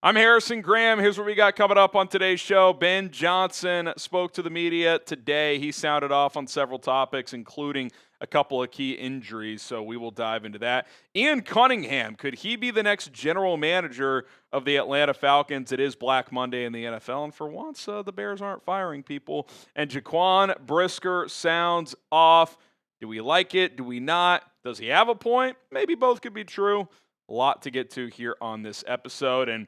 I'm Harrison Graham. Here's what we got coming up on today's show. Ben Johnson spoke to the media today. He sounded off on several topics, including a couple of key injuries, so we will dive into that. Ian Cunningham, could he be the next general manager of the Atlanta Falcons? It is Black Monday in the NFL, and for once, the Bears aren't firing people. And Jaquan Brisker sounds off. Do we like it? Do we not? Does he have a point? Maybe both could be true. A lot to get to here on this episode, and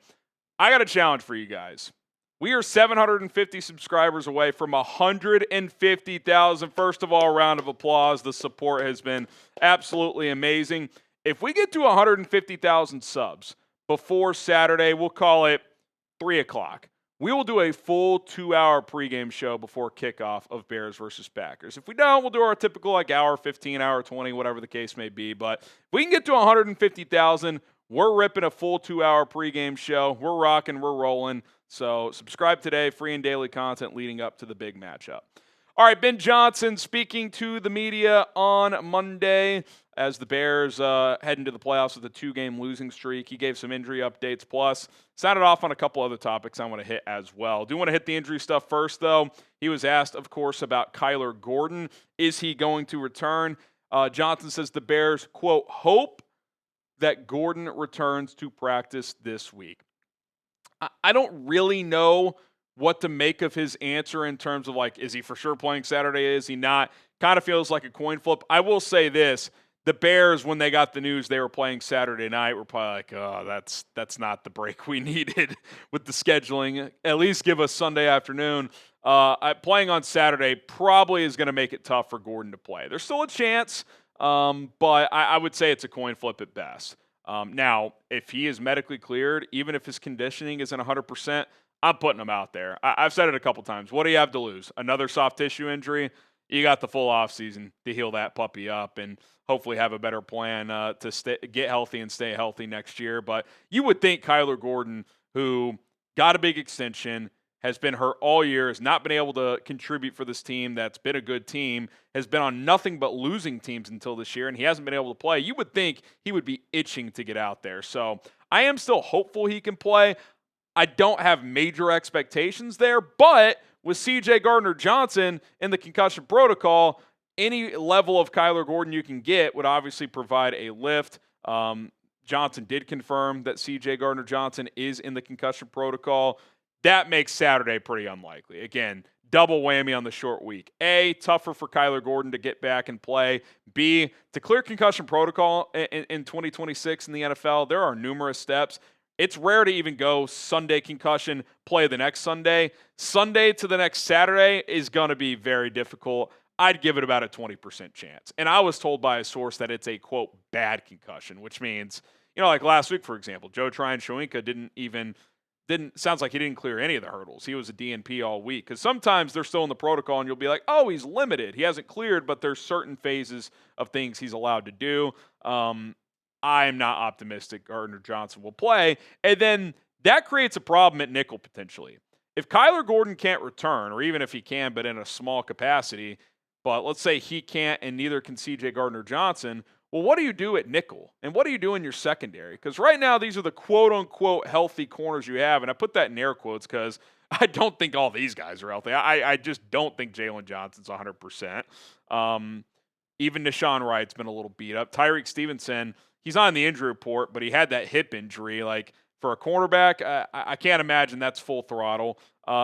I got a challenge for you guys. We are 750 subscribers away from 150,000. First of all, round of applause. The support has been absolutely amazing. If we get to 150,000 subs before Saturday, we'll call it 3 o'clock. We will do a full 2-hour pregame show before kickoff of Bears versus Packers. If we don't, we'll do our typical hour 15, hour 20, whatever the case may be. But if we can get to 150,000, we're ripping a full 2-hour pregame show. We're rocking, we're rolling. So subscribe today, free and daily content leading up to the big matchup. All right, Ben Johnson speaking to the media on Monday as the Bears head into the playoffs with a 2-game losing streak. He gave some injury updates, plus sounded off on a couple other topics I want to hit as well. Do want to hit the injury stuff first, though. He was asked, of course, about Kyler Gordon. Is he going to return? Johnson says the Bears, quote, hope that Gordon returns to practice this week. I don't really know what to make of his answer in terms of, like, is he for sure playing Saturday? Is he not? Kind of feels like a coin flip. I will say this. The Bears, when they got the news they were playing Saturday night, were probably like, oh, that's not the break we needed with the scheduling. At least give us Sunday afternoon. Playing on Saturday probably is going to make it tough for Gordon to play. There's still a chance. But I would say it's a coin flip at best. Now, if he is medically cleared, even if his conditioning isn't 100%, I'm putting him out there. I've said it a couple times. What do you have to lose? Another soft tissue injury? You got the full offseason to heal that puppy up and hopefully have a better plan to get healthy and stay healthy next year. But you would think Kyler Gordon, who got a big extension, has been hurt all year, has not been able to contribute for this team that's been a good team, has been on nothing but losing teams until this year, and he hasn't been able to play. You would think he would be itching to get out there. So I am still hopeful he can play. I don't have major expectations there, but with C.J. Gardner-Johnson in the concussion protocol, any level of Kyler Gordon you can get would obviously provide a lift. Johnson did confirm that C.J. Gardner-Johnson is in the concussion protocol. That makes Saturday pretty unlikely. Again, double whammy on the short week. A, tougher for Kyler Gordon to get back and play. B, to clear concussion protocol in 2026 in the NFL, there are numerous steps. It's rare to even go Sunday concussion, play the next Sunday. Sunday to the next Saturday is going to be very difficult. I'd give it about a 20% chance. And I was told by a source that it's a, quote, bad concussion, which means, like last week, for example, Joe Tryon-Shoyinka sounds like he didn't clear any of the hurdles. He was a DNP all week. Because sometimes they're still in the protocol and you'll be like, oh, he's limited. He hasn't cleared, but there's certain phases of things he's allowed to do. I'm not optimistic Gardner-Johnson will play. And then that creates a problem at nickel potentially. If Kyler Gordon can't return, or even if he can, but in a small capacity, but let's say he can't and neither can C.J. Gardner-Johnson, well, what do you do at nickel? And what do you do in your secondary? Because right now, these are the quote-unquote healthy corners you have. And I put that in air quotes because I don't think all these guys are healthy. I just don't think Jalen Johnson's 100%. Even Deshaun Wright's been a little beat up. Tyreek Stevenson, he's on the injury report, but he had that hip injury. Like, for a cornerback, I can't imagine that's full throttle.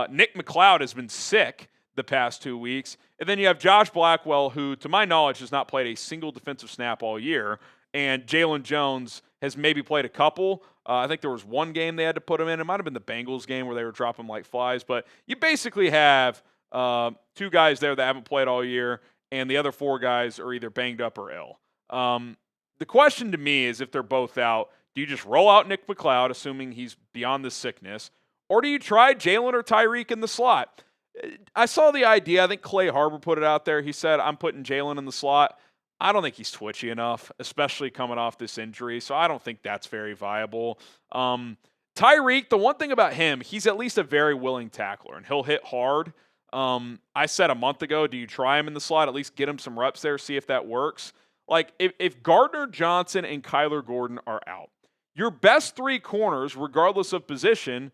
Nick McLeod has been sick the past 2 weeks. And then you have Josh Blackwell, who, to my knowledge, has not played a single defensive snap all year. And Jalen Jones has maybe played a couple. I think there was one game they had to put him in. It might have been the Bengals game where they were dropping like flies. But you basically have 2 guys there that haven't played all year, and the other 4 guys are either banged up or ill. The question to me is, if they're both out, do you just roll out Nick McLeod, assuming he's beyond the sickness, or do you try Jalen or Tyreek in the slot? I saw the idea. I think Clay Harbor put it out there. He said, I'm putting Jalen in the slot. I don't think he's twitchy enough, especially coming off this injury, so I don't think that's very viable. Tyreek, the one thing about him, he's at least a very willing tackler, and he'll hit hard. I said a month ago, do you try him in the slot, at least get him some reps there, see if that works? Like, if Gardner-Johnson and Kyler Gordon are out, Your best 3 corners, regardless of position,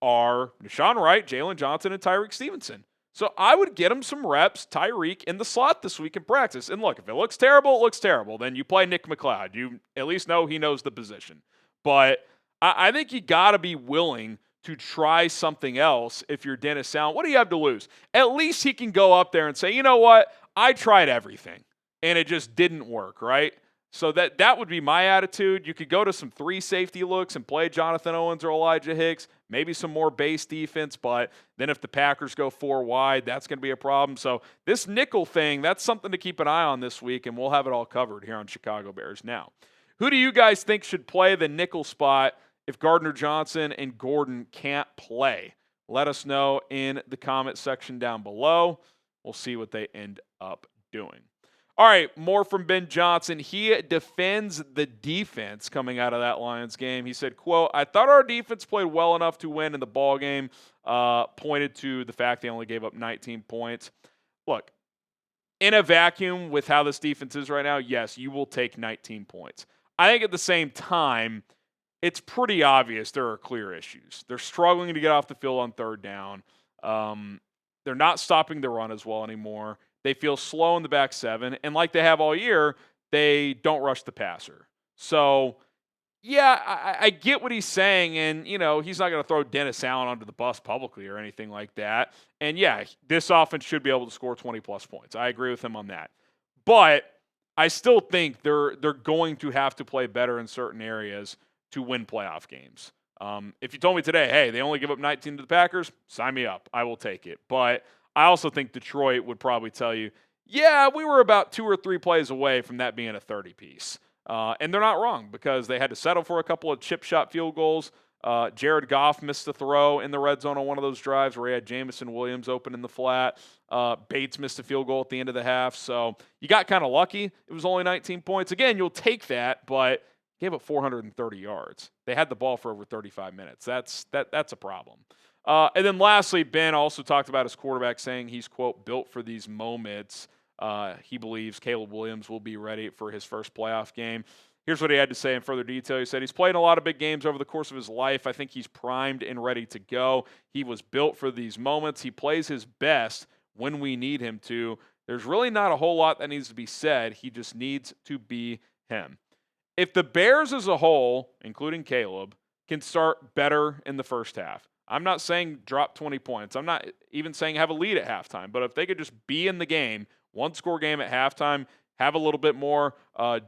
are Deshaun Wright, Jalen Johnson, and Tyreek Stevenson. So I would get him some reps, Tyreek, in the slot this week in practice. And look, if it looks terrible, it looks terrible. Then you play Nick McLeod. You at least know he knows the position. But I think you got to be willing to try something else if you're Dennis Allen. What do you have to lose? At least he can go up there and say, you know what? I tried everything, and it just didn't work, right? So that would be my attitude. You could go to some 3 safety looks and play Jonathan Owens or Elijah Hicks, maybe some more base defense, but then if the Packers go 4 wide, that's going to be a problem. So this nickel thing, that's something to keep an eye on this week, and we'll have it all covered here on Chicago Bears Now. Who do you guys think should play the nickel spot if Gardner-Johnson and Gordon can't play? Let us know in the comment section down below. We'll see what they end up doing. All right, more from Ben Johnson. He defends the defense coming out of that Lions game. He said, quote, I thought our defense played well enough to win in the ball game, pointed to the fact they only gave up 19 points. Look, in a vacuum with how this defense is right now, yes, you will take 19 points. I think at the same time, it's pretty obvious there are clear issues. They're struggling to get off the field on 3rd down. They're not stopping the run as well anymore. They feel slow in the back 7, and like they have all year, they don't rush the passer. So, yeah, I get what he's saying, and, you know, he's not going to throw Dennis Allen under the bus publicly or anything like that. And, yeah, this offense should be able to score 20-plus points. I agree with him on that. But I still think they're going to have to play better in certain areas to win playoff games. If you told me today, hey, they only give up 19 to the Packers, sign me up. I will take it. But I also think Detroit would probably tell you, yeah, we were about 2 or 3 plays away from that being a 30-piece. And they're not wrong because they had to settle for a couple of chip shot field goals. Jared Goff missed a throw in the red zone on one of those drives where he had Jamison Williams open in the flat. Bates missed a field goal at the end of the half. So you got kind of lucky. It was only 19 points. Again, you'll take that, but gave up 430 yards. They had the ball for over 35 minutes. That's a problem. And then lastly, Ben also talked about his quarterback saying he's, quote, built for these moments. He believes Caleb Williams will be ready for his first playoff game. Here's what he had to say in further detail. He said he's played in a lot of big games over the course of his life. I think he's primed and ready to go. He was built for these moments. He plays his best when we need him to. There's really not a whole lot that needs to be said. He just needs to be him. If the Bears as a whole, including Caleb, can start better in the first half, I'm not saying drop 20 points. I'm not even saying have a lead at halftime. But if they could just be in the game, 1-score game at halftime, have a little bit more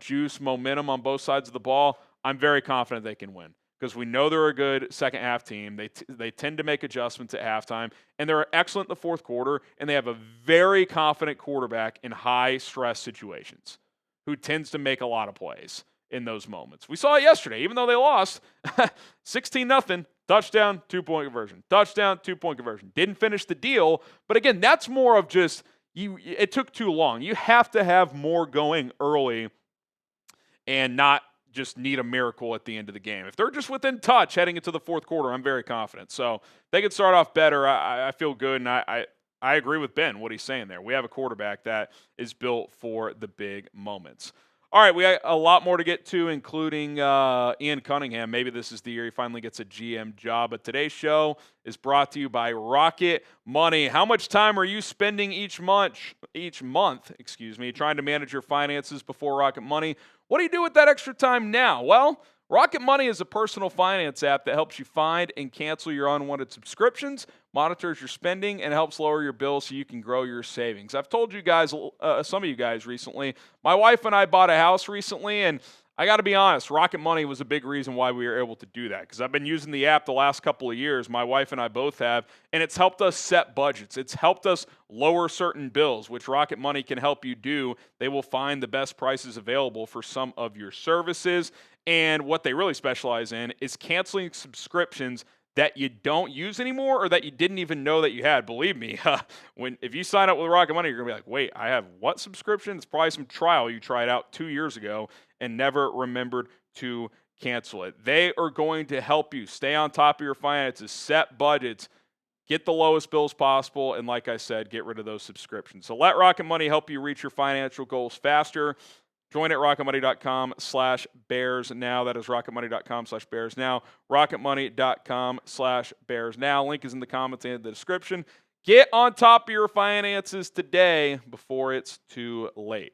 juice, momentum on both sides of the ball, I'm very confident they can win because we know they're a good second-half team. They tend to make adjustments at halftime, and they're excellent in the fourth quarter, and they have a very confident quarterback in high-stress situations who tends to make a lot of plays in those moments. We saw it yesterday. Even though they lost 16-0, touchdown, 2-point conversion. Touchdown, 2-point conversion. Didn't finish the deal. But again, that's more of just it took too long. You have to have more going early and not just need a miracle at the end of the game. If they're just within touch heading into the fourth quarter, I'm very confident. So they could start off better. I feel good, and I agree with Ben, what he's saying there. We have a quarterback that is built for the big moments. All right, we got a lot more to get to, including Ian Cunningham. Maybe this is the year he finally gets a GM job. But today's show is brought to you by Rocket Money. How much time are you spending each month, trying to manage your finances before Rocket Money? What do you do with that extra time now? Well, Rocket Money is a personal finance app that helps you find and cancel your unwanted subscriptions, monitors your spending, and helps lower your bills so you can grow your savings. I've told you guys, some of you guys recently, my wife and I bought a house recently, and I got to be honest, Rocket Money was a big reason why we were able to do that because I've been using the app the last couple of years. My wife and I both have, and it's helped us set budgets. It's helped us lower certain bills, which Rocket Money can help you do. They will find the best prices available for some of your services, and what they really specialize in is canceling subscriptions that you don't use anymore or that you didn't even know that you had. Believe me, if you sign up with Rocket Money, you're going to be like, wait, I have what subscription? It's probably some trial you tried out 2 years ago and never remembered to cancel it. They are going to help you stay on top of your finances, set budgets, get the lowest bills possible, and like I said, get rid of those subscriptions. So let Rocket Money help you reach your financial goals faster. Join at rocketmoney.com/bears now. That is rocketmoney.com/bears now. Rocketmoney.com/bears now. Link is in the comments and the description. Get on top of your finances today before it's too late.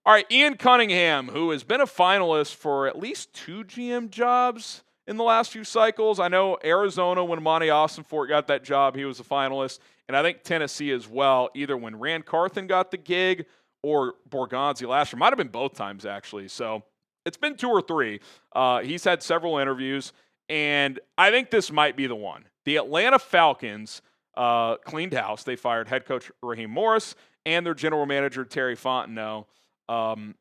All right, Ian Cunningham, who has been a finalist for at least 2 GM jobs in the last few cycles. I know Arizona, when Monty Austinfort got that job, he was a finalist. And I think Tennessee as well, either when Rand Carthen got the gig or Borgonzi last year. Might have been both times, actually. So it's been 2 or 3. He's had several interviews, and I think this might be the one. The Atlanta Falcons cleaned house. They fired head coach Raheem Morris and their general manager, Terry Fontenot. And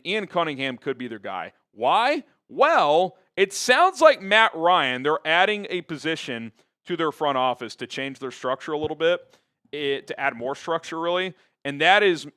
Ian Cunningham could be their guy. Why? Well, it sounds like Matt Ryan, they're adding a position to their front office to change their structure a little bit, to add more structure, really. And that is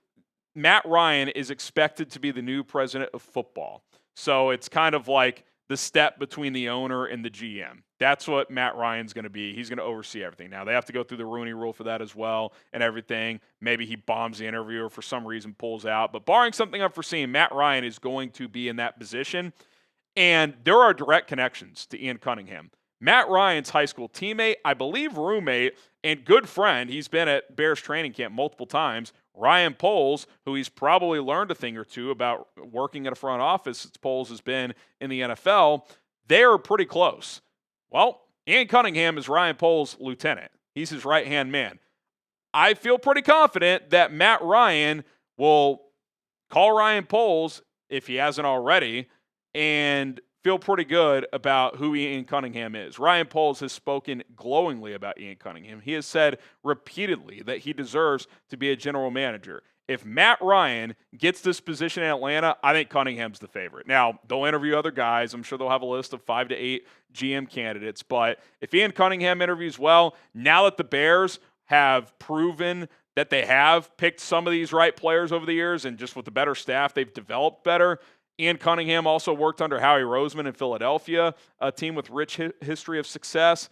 Matt Ryan is expected to be the new president of football. So it's kind of like the step between the owner and the GM. That's what Matt Ryan's going to be. He's going to oversee everything. Now, they have to go through the Rooney Rule for that as well and everything. Maybe he bombs the interview or for some reason pulls out. But barring something unforeseen, Matt Ryan is going to be in that position. And there are direct connections to Ian Cunningham. Matt Ryan's high school teammate, I believe roommate, and good friend, he's been at Bears training camp multiple times, Ryan Poles, who he's probably learned a thing or two about working at a front office since Poles has been in the NFL, they're pretty close. Well, Ian Cunningham is Ryan Poles' lieutenant. He's his right-hand man. I feel pretty confident that Matt Ryan will call Ryan Poles, if he hasn't already, and feel pretty good about who Ian Cunningham is. Ryan Poles has spoken glowingly about Ian Cunningham. He has said repeatedly that he deserves to be a general manager. If Matt Ryan gets this position in Atlanta, I think Cunningham's the favorite. Now, they'll interview other guys. I'm sure they'll have a list of 5 to 8 GM candidates. But if Ian Cunningham interviews well, now that the Bears have proven that they have picked some of these right players over the years, and just with the better staff, they've developed better. Ian Cunningham also worked under Howie Roseman in Philadelphia, a team with rich history of success.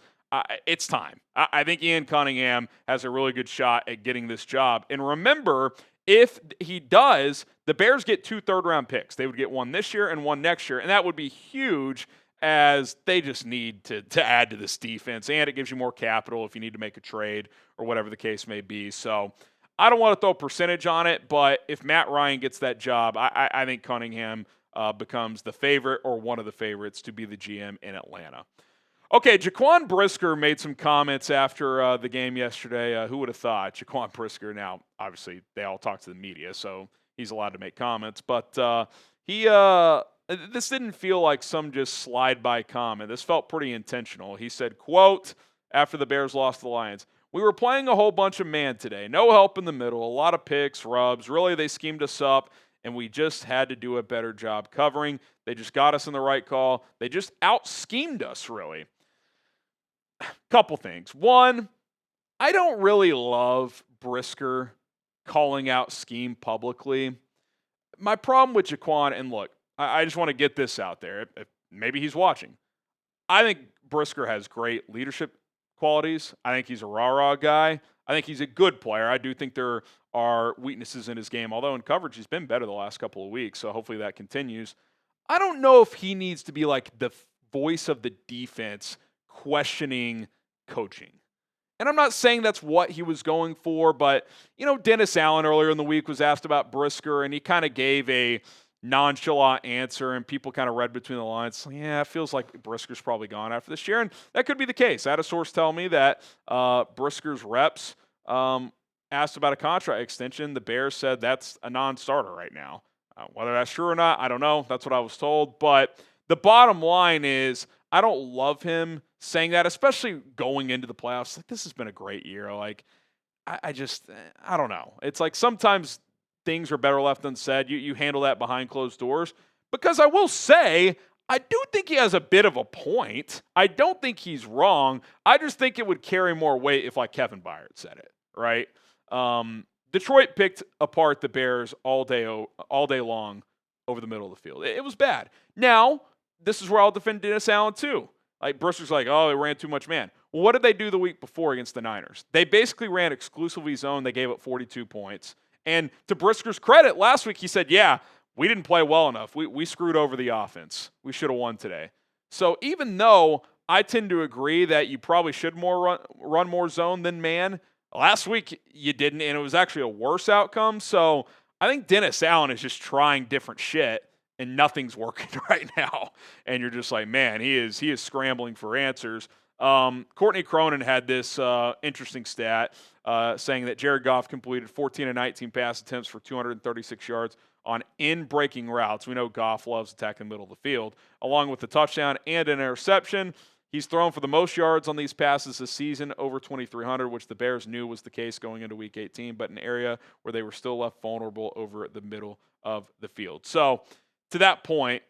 It's time. I think Ian Cunningham has a really good shot at getting this job. And remember, if he does, the Bears get 2 third-round picks. They would get one this year and one next year, and that would be huge as they just need to add to this defense, and it gives you more capital if you need to make a trade or whatever the case may be. So I don't want to throw a percentage on it, but if Matt Ryan gets that job, I think Cunningham becomes the favorite or one of the favorites to be the GM in Atlanta. Okay, Jaquan Brisker made some comments after the game yesterday. Who would have thought? Jaquan Brisker, now, obviously, they all talk to the media, so he's allowed to make comments. But this didn't feel like some just slide-by comment. This felt pretty intentional. He said, quote, after the Bears lost to the Lions, "We were playing a whole bunch of man today. No help in the middle, a lot of picks, rubs. Really, they schemed us up, and we just had to do a better job covering. They just got us in the right call. They just out-schemed us, really." Couple things. One, I don't really love Brisker calling out scheme publicly. My problem with Jaquan, and look, I just want to get this out there. If maybe he's watching. I think Brisker has great leadership qualities. I think he's a rah-rah guy. I think he's a good player. I do think there are weaknesses in his game, although in coverage he's been better the last couple of weeks, so hopefully that continues. I don't know if he needs to be like the voice of the defense questioning coaching. And I'm not saying that's what he was going for, but, Dennis Allen earlier in the week was asked about Brisker, and he kind of gave a nonchalant answer, and people kind of read between the lines. Yeah, it feels like Brisker's probably gone after this year, and that could be the case. I had a source tell me that Brisker's reps asked about a contract extension. The Bears said that's a non-starter right now. Whether that's true or not, I don't know. That's what I was told. But the bottom line is I don't love him saying that, especially going into the playoffs. Like, this has been a great year. Like, I don't know. It's like sometimes things are better left unsaid. You handle that behind closed doors. Because I will say, I do think he has a bit of a point. I don't think he's wrong. I just think it would carry more weight if, like, Kevin Byard said it, right? Detroit picked apart the Bears all day long over the middle of the field. It was bad. Now, this is where I'll defend Dennis Allen too. Like, Brister's like, oh, they ran too much man. Well, what did they do the week before against the Niners? They basically ran exclusively zone. They gave up 42 points. And to Brisker's credit, last week he said, yeah, we didn't play well enough. We screwed over the offense. We should have won today. So even though I tend to agree that you probably should run more zone than man, last week you didn't, and it was actually a worse outcome. So I think Dennis Allen is just trying different shit, and nothing's working right now. And you're just like, man, he is scrambling for answers. Courtney Cronin had this interesting stat saying that Jared Goff completed 14 of 19 pass attempts for 236 yards on in-breaking routes. We know Goff loves attacking the middle of the field, along with a touchdown and an interception. He's thrown for the most yards on these passes this season, over 2,300, which the Bears knew was the case going into Week 18, but an area where they were still left vulnerable over the middle of the field. So, to that point,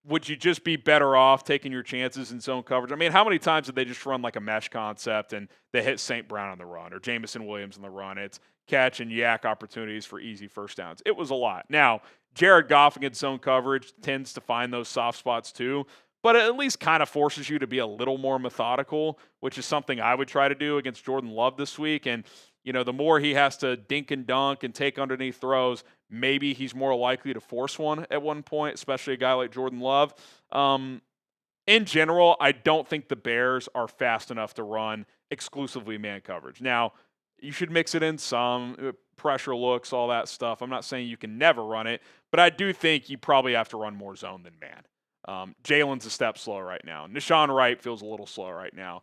would you just be better off taking your chances in zone coverage? I mean, how many times did they just run like a mesh concept and they hit St. Brown on the run or Jamison Williams on the run? It's catch and yak opportunities for easy first downs. It was a lot. Now, Jared Goff against zone coverage tends to find those soft spots too, but it at least kind of forces you to be a little more methodical, which is something I would try to do against Jordan Love this week. And, you know, the more he has to dink and dunk and take underneath throws, maybe he's more likely to force one at one point, especially a guy like Jordan Love. In general, I don't think the Bears are fast enough to run exclusively man coverage. Now, you should mix it in some, pressure looks, all that stuff. I'm not saying you can never run it, but I do think you probably have to run more zone than man. Jalen's a step slow right now. N'Shawn Wright feels a little slow right now.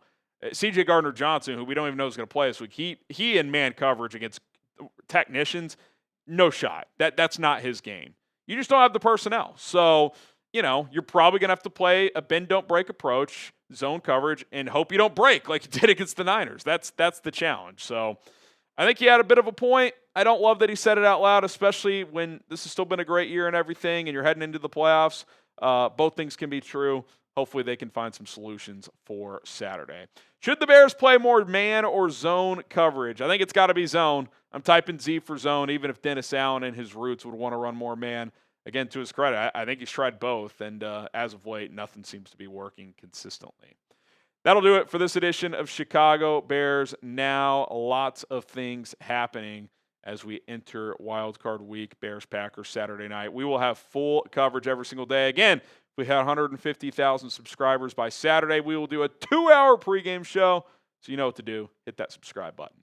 C.J. Gardner-Johnson, who we don't even know is going to play this week, he in man coverage against technicians, no shot. That's not his game. You just don't have the personnel. So, you know, you're probably going to have to play a bend, don't break approach, zone coverage, and hope you don't break like you did against the Niners. That's the challenge. So I think he had a bit of a point. I don't love that he said it out loud, especially when this has still been a great year and everything, and you're heading into the playoffs. Both things can be true. Hopefully they can find some solutions for Saturday. Should the Bears play more man or zone coverage? I think it's got to be zone. I'm typing Z for zone, even if Dennis Allen and his roots would want to run more man. Again, to his credit, I think he's tried both, and as of late, nothing seems to be working consistently. That'll do it for this edition of Chicago Bears Now. Lots of things happening as we enter Wild Card Week, Bears-Packers Saturday night. We will have full coverage every single day. Again, if we had 150,000 subscribers by Saturday, we will do a 2-hour pregame show. So you know what to do. Hit that subscribe button.